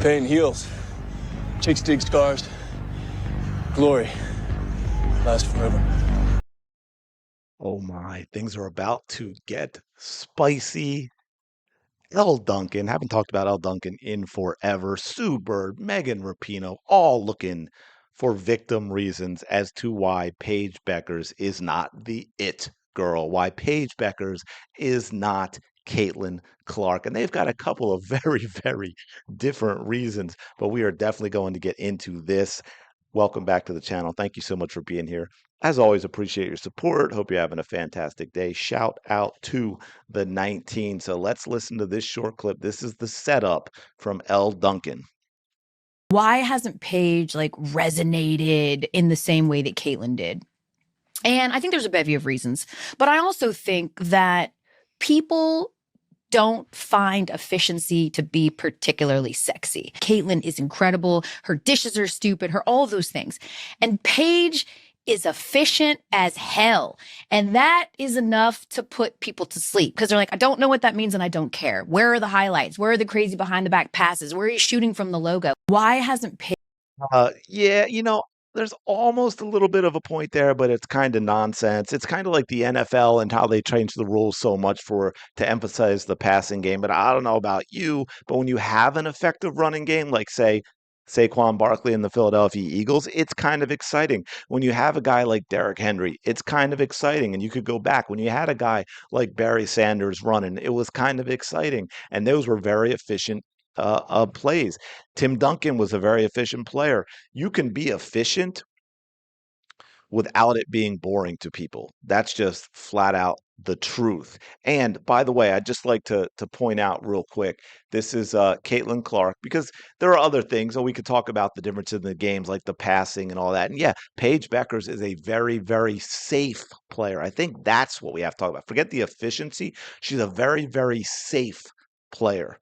Pain heals. Chicks dig scars. Glory lasts forever. Oh my, things are about to get spicy. Elle Duncan, haven't talked about Elle Duncan in forever. Sue Bird, Megan Rapinoe, all looking for victim reasons as to why Paige Bueckers is not the it girl, why Paige Bueckers is not Caitlin Clark. And they've got a couple of very, very different reasons, but we are definitely going to get into this. Welcome back to the channel. Thank you so much for being here. As always, appreciate your support. Hope you're having a fantastic day. Shout out to the 19. So let's listen to this short clip. This is the setup from Elle Duncan. Why hasn't Paige resonated in the same way that Caitlin did? And I think there's a bevy of reasons, but I also think that people don't find efficiency to be particularly sexy. Caitlin is incredible. Her dishes are stupid, all of those things. And Paige is efficient as hell. And that is enough to put people to sleep because they're like, I don't know what that means and I don't care. Where are the highlights? Where are the crazy behind the back passes? Where are you shooting from the logo? Why hasn't Paige? Yeah, there's almost a little bit of a point there, but it's kind of nonsense. It's kind of like the NFL and how they changed the rules so much to emphasize the passing game. But I don't know about you, but when you have an effective running game, like say Saquon Barkley and the Philadelphia Eagles, it's kind of exciting. When you have a guy like Derrick Henry, it's kind of exciting. And you could go back when you had a guy like Barry Sanders running, it was kind of exciting. And those were very efficient plays. Tim Duncan was a very efficient player. You can be efficient without it being boring to people. That's just flat out the truth. And by the way, I'd just like to point out real quick, this is Caitlin Clark, because there are other things, and we could talk about the difference in the games, like the passing and all that. And yeah, Paige Bueckers is a very, very safe player. I think that's what we have to talk about. Forget the efficiency. She's a very, very safe player.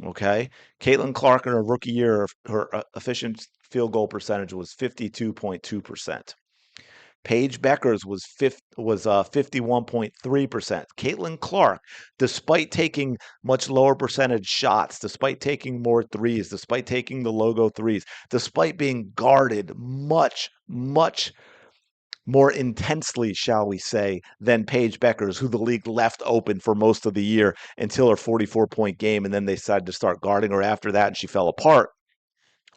Okay. Caitlin Clark in her rookie year, her efficient field goal percentage was 52.2%. Paige Bueckers was 51.3%. Caitlin Clark, despite taking much lower percentage shots, despite taking more threes, despite taking the logo threes, despite being guarded much, much more intensely, shall we say, than Paige Bueckers, who the league left open for most of the year until her 44-point game, and then they decided to start guarding her after that, and she fell apart.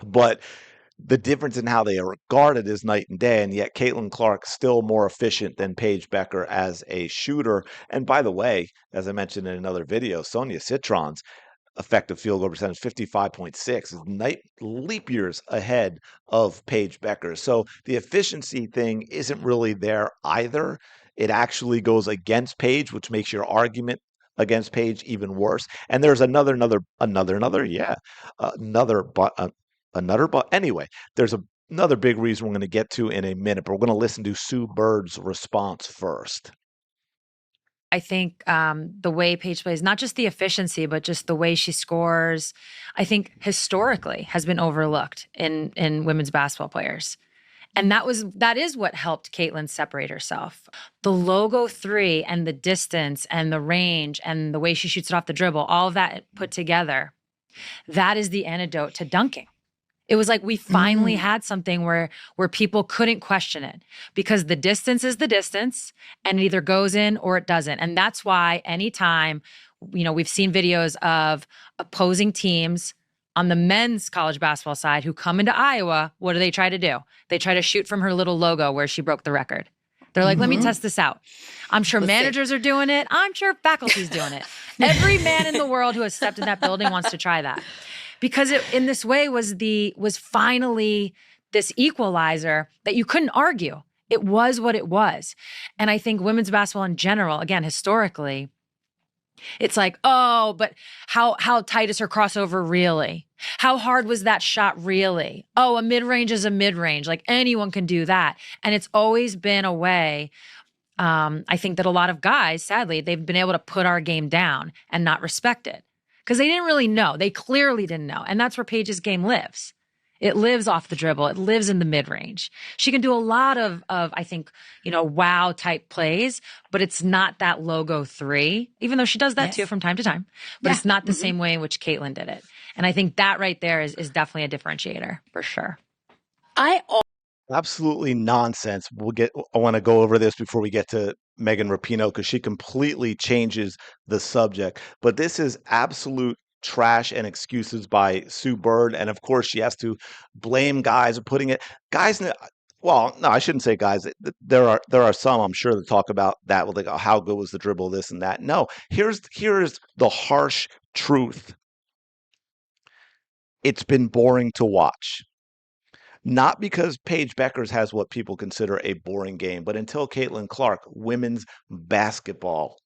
But the difference in how they are guarded is night and day, and yet Caitlin Clark still more efficient than Paige Bueckers as a shooter. And by the way, as I mentioned in another video, Sonia Citron's effective field goal percentage 55.6 is leap years ahead of Paige Bueckers. So the efficiency thing isn't really there either. It actually goes against Paige, which makes your argument against Paige even worse. And there's another but anyway, there's another big reason we're going to get to in a minute, but we're going to listen to Sue Bird's response first. I think the way Paige plays, not just the efficiency, but just the way she scores, I think historically has been overlooked in women's basketball players. And that is what helped Caitlin separate herself. The logo three and the distance and the range and the way she shoots it off the dribble, all of that put together, that is the antidote to dunking. It was like we finally had something where people couldn't question it because the distance is the distance and it either goes in or it doesn't. And that's why anytime, we've seen videos of opposing teams on the men's college basketball side who come into Iowa, what do they try to do? They try to shoot from her little logo where she broke the record. They're like, let me test this out. I'm sure managers are doing it. I'm sure faculty's doing it. Every man in the world who has stepped in that building wants to try that. Because it, in this way, was finally this equalizer that you couldn't argue. It was what it was. And I think women's basketball in general, again, historically, it's like, oh, but how tight is her crossover really? How hard was that shot really? Oh, a mid-range is a mid-range. Like anyone can do that. And it's always been a way, I think that a lot of guys, sadly, they've been able to put our game down and not respect it. Because they didn't really know. They clearly didn't know. And that's where Paige's game lives. It lives off the dribble. It lives in the mid-range. She can do a lot of I think, wow type plays, but it's not that logo three, even though she does that too from time to time. But it's not the same way in which Caitlin did it. And I think that right there is definitely a differentiator for sure. Absolutely nonsense. I want to go over this before we get to Megan Rapinoe because she completely changes the subject. But this is absolute trash and excuses by Sue Bird. And of course, she has to blame guys for putting it. Guys, well, no, I shouldn't say guys. There are some I'm sure that talk about that. Well, they go, how good was the dribble, this and that. No, here's the harsh truth. It's been boring to watch. Not because Paige Bueckers has what people consider a boring game, but until Caitlin Clark, women's basketball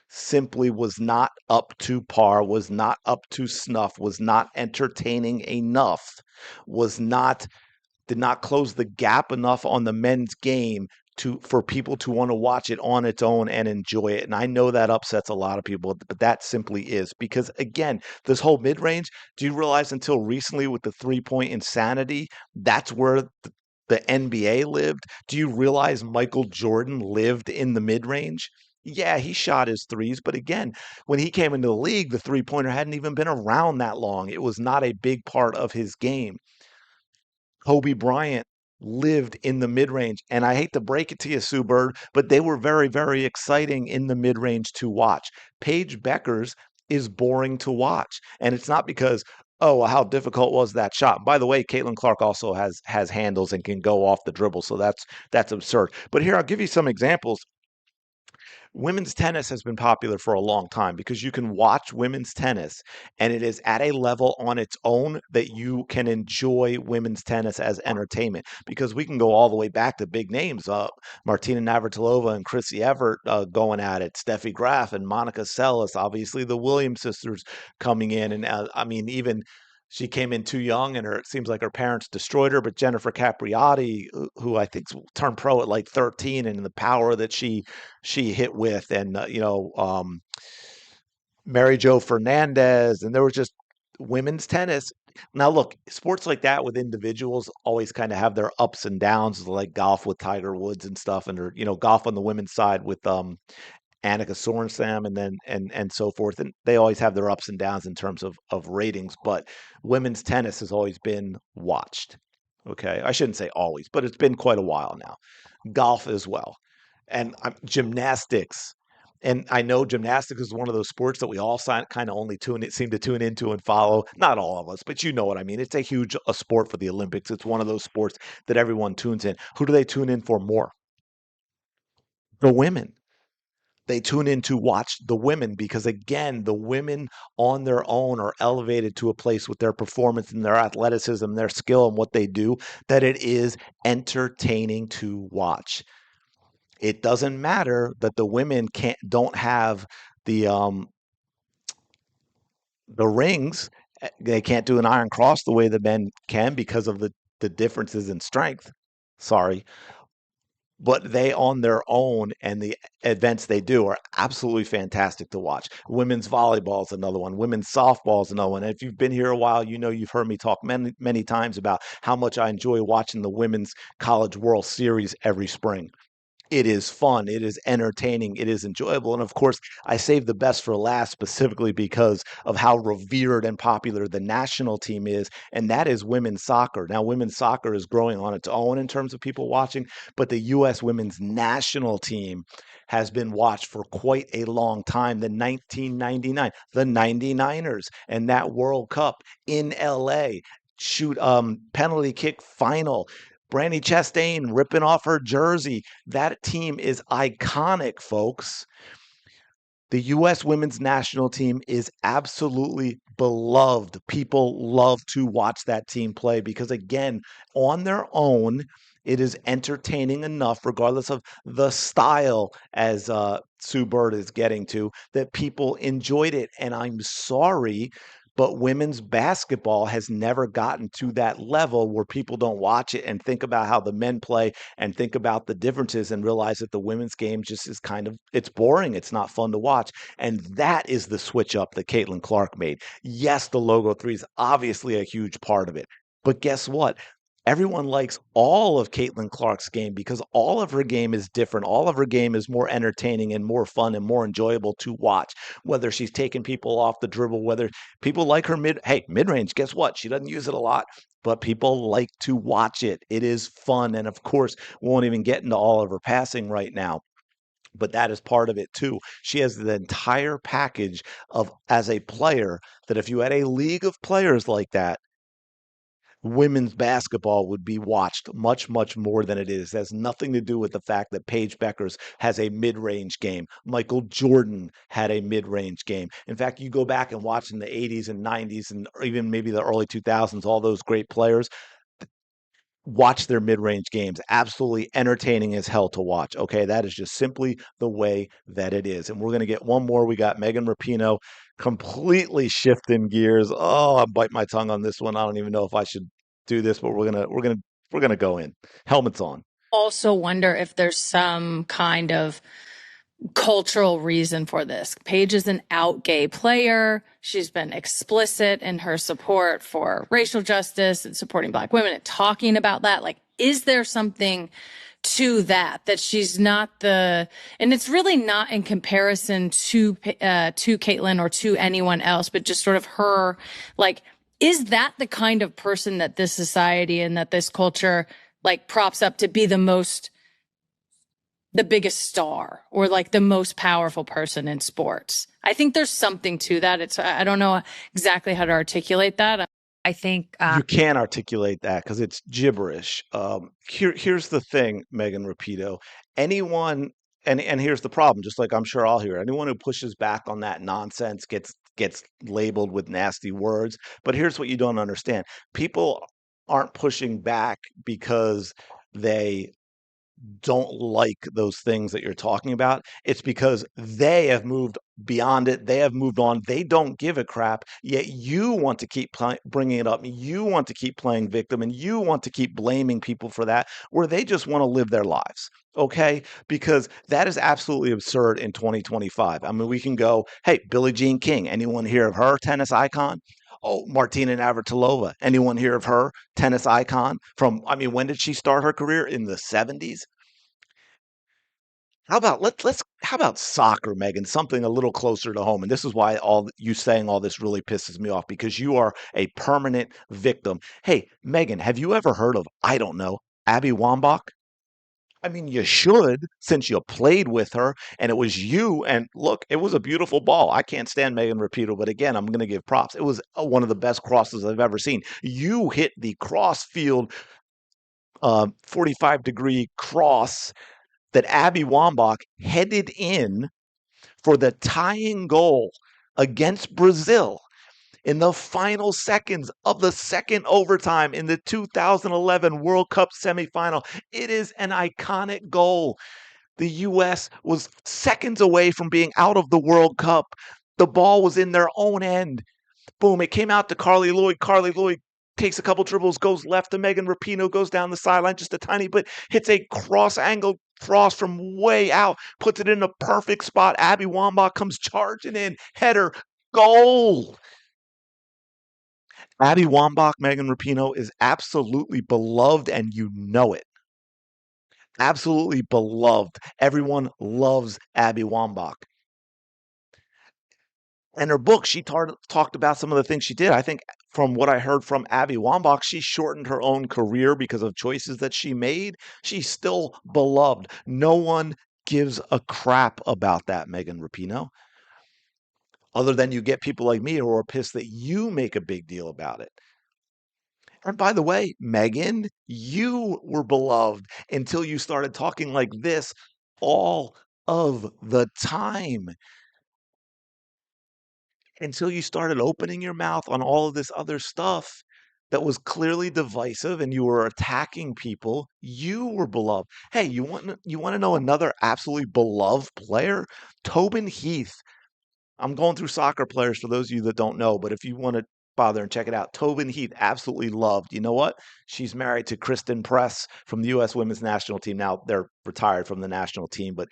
simply was not up to par, was not up to snuff, was not entertaining enough, did not close the gap enough on the men's game for people to want to watch it on its own and enjoy it. And I know that upsets a lot of people, but that simply is because again, this whole mid-range, do you realize until recently with the three-point insanity, that's where the NBA lived? Do you realize Michael Jordan lived in the mid-range? Yeah, he shot his threes, but again, when he came into the league, the three-pointer hadn't even been around that long. It was not a big part of his game. Kobe Bryant lived in the mid-range. And I hate to break it to you, Sue Bird, but they were very, very exciting in the mid-range to watch. Paige Bueckers is boring to watch. And it's not because, oh, well, how difficult was that shot? By the way, Caitlin Clark also has handles and can go off the dribble. So that's absurd. But here, I'll give you some examples. Women's tennis has been popular for a long time because you can watch women's tennis and it is at a level on its own that you can enjoy women's tennis as entertainment because we can go all the way back to big names, Martina Navratilova and Chrissy Evert going at it, Steffi Graf and Monica Seles, obviously the Williams sisters coming in. And I mean, even she came in too young and it seems like her parents destroyed her, but Jennifer Capriati, who I think turned pro at like 13 and the power that she hit with and Mary Jo Fernandez, and there was just women's tennis. Now look, sports like that with individuals always kind of have their ups and downs, like golf with Tiger Woods and stuff, and golf on the women's side with Annika Sorenstam and then and so forth. And they always have their ups and downs in terms of ratings, but women's tennis has always been watched. Okay. I shouldn't say always, but it's been quite a while now. Golf as well. And gymnastics. And I know gymnastics is one of those sports that we all kind of only seem to tune into and follow. Not all of us, but you know what I mean. It's a huge sport for the Olympics. It's one of those sports that everyone tunes in. Who do they tune in for more? The women. They tune in to watch the women because, again, the women on their own are elevated to a place with their performance and their athleticism, their skill, and what they do that it is entertaining to watch. It doesn't matter that the women don't have the rings. They can't do an iron cross the way the men can because of the differences in strength. Sorry. But they on their own and the events they do are absolutely fantastic to watch. Women's volleyball is another one. Women's softball is another one. And if you've been here a while, you know you've heard me talk many, many times about how much I enjoy watching the Women's College World Series every spring. It is fun. It is entertaining. It is enjoyable. And of course, I saved the best for last specifically because of how revered and popular the national team is, and that is women's soccer. Now, women's soccer is growing on its own in terms of people watching, but the U.S. women's national team has been watched for quite a long time. The 1999, the 99ers, and that World Cup in L.A. Penalty kick final. Brandy Chastain ripping off her jersey. That team is iconic, folks. The U.S. women's national team is absolutely beloved. People love to watch that team play because, again, on their own, it is entertaining enough, regardless of the style, as Sue Bird is getting to, that people enjoyed it. And I'm sorry, but women's basketball has never gotten to that level where people don't watch it and think about how the men play and think about the differences and realize that the women's game just is it's boring. It's not fun to watch. And that is the switch up that Caitlin Clark made. Yes, the logo three is obviously a huge part of it. But guess what? everyone likes all of Caitlin Clark's game because all of her game is different. All of her game is more entertaining and more fun and more enjoyable to watch. Whether she's taking people off the dribble, whether people like her mid-range, guess what? She doesn't use it a lot, but people like to watch it. It is fun. And of course, we won't even get into all of her passing right now. But that is part of it too. She has the entire package of as a player that if you had a league of players like that, women's basketball would be watched much, much more than it is. It has nothing to do with the fact that Paige Bueckers has a mid-range game. Michael Jordan had a mid-range game. In fact, you go back and watch in the 80s and 90s and even maybe the early 2000s, all those great players, watch their mid-range games. Absolutely entertaining as hell to watch. Okay, that is just simply the way that it is. And we're going to get one more. We got Megan Rapinoe completely shifting gears. Oh, I bite my tongue on this one. I don't even know if I should do this, but we're gonna go in. Helmets on. Also wonder if there's some kind of cultural reason for this. Paige is an out gay player. She's been explicit in her support for racial justice and supporting Black women and talking about that. Like, is there something to that she's not and it's really not in comparison to Caitlin or to anyone else, but just sort of her, like, is that the kind of person that this society and that this culture like props up to be the biggest star or like the most powerful person in sports? I think there's something to that. I don't know exactly how to articulate that. I think You can't articulate that because it's gibberish. Here's the thing, Megan Rapinoe. Anyone, and here's the problem. Just like I'm sure I'll hear, anyone who pushes back on that nonsense gets labeled with nasty words. But here's what you don't understand: people aren't pushing back because they don't like those things that you're talking about. It's because they have moved beyond it. They have moved on. They don't give a crap. Yet you want to keep bringing it up. You want to keep playing victim, and you want to keep blaming people for that, where they just want to live their lives. Okay, because that is absolutely absurd in 2025. I mean, we can go, hey, Billie Jean King. Anyone hear of her? Tennis icon. Oh, Martina Navratilova. Anyone hear of her? Tennis icon from, I mean, when did she start her career? In the 70s? How about soccer, Megan? Something a little closer to home. And this is why all you saying all this really pisses me off, because you are a permanent victim. Hey, Megan, have you ever heard of, I don't know, Abby Wambach? I mean, you should, since you played with her and it was you. And look, it was a beautiful ball. I can't stand Megan Rapinoe, but again, I'm going to give props. It was one of the best crosses I've ever seen. You hit the cross field 45-degree cross that Abby Wambach headed in for the tying goal against Brazil in the final seconds of the second overtime in the 2011 World Cup semifinal. It is an iconic goal. The U.S. was seconds away from being out of the World Cup. The ball was in their own end. Boom, it came out to Carly Lloyd. Carly Lloyd takes a couple dribbles, goes left to Megan Rapinoe, goes down the sideline just a tiny bit, hits a cross-angled cross from way out, puts it in a perfect spot. Abby Wambach comes charging in, header, goal. Abby Wambach, Megan Rapinoe, is absolutely beloved, and you know it. Absolutely beloved. Everyone loves Abby Wambach. In her book, she talked about some of the things she did. I think from what I heard from Abby Wambach, she shortened her own career because of choices that she made. She's still beloved. No one gives a crap about that, Megan Rapinoe, other than you get people like me who are pissed that you make a big deal about it. And by the way, Megan, you were beloved until you started talking like this all of the time. Until you started opening your mouth on all of this other stuff that was clearly divisive and you were attacking people, you were beloved. Hey, you want to know another absolutely beloved player? Tobin Heath. I'm going through soccer players for those of you that don't know, but if you want to bother and check it out, Tobin Heath, absolutely loved. You know what? She's married to Kristen Press from the U.S. women's national team. Now they're retired from the national team, but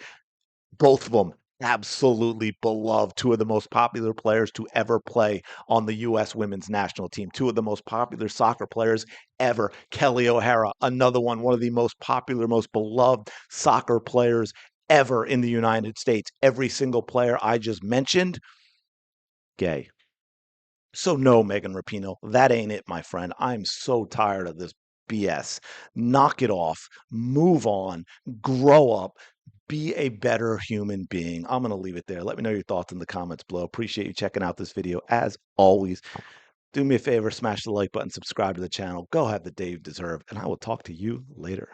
both of them absolutely beloved, two of the most popular players to ever play on the U.S. women's national team, two of the most popular soccer players ever. Kelly O'Hara, another one of the most popular, most beloved soccer players ever in the United States. Every single player I just mentioned, gay. So no, Megan Rapinoe, that ain't it, my friend. I'm so tired of this BS. Knock it off, move on, grow up, be a better human being. I'm going to leave it there. Let me know your thoughts in the comments below. Appreciate you checking out this video. As always, do me a favor, smash the like button, subscribe to the channel. Go have the day you deserve, and I will talk to you later.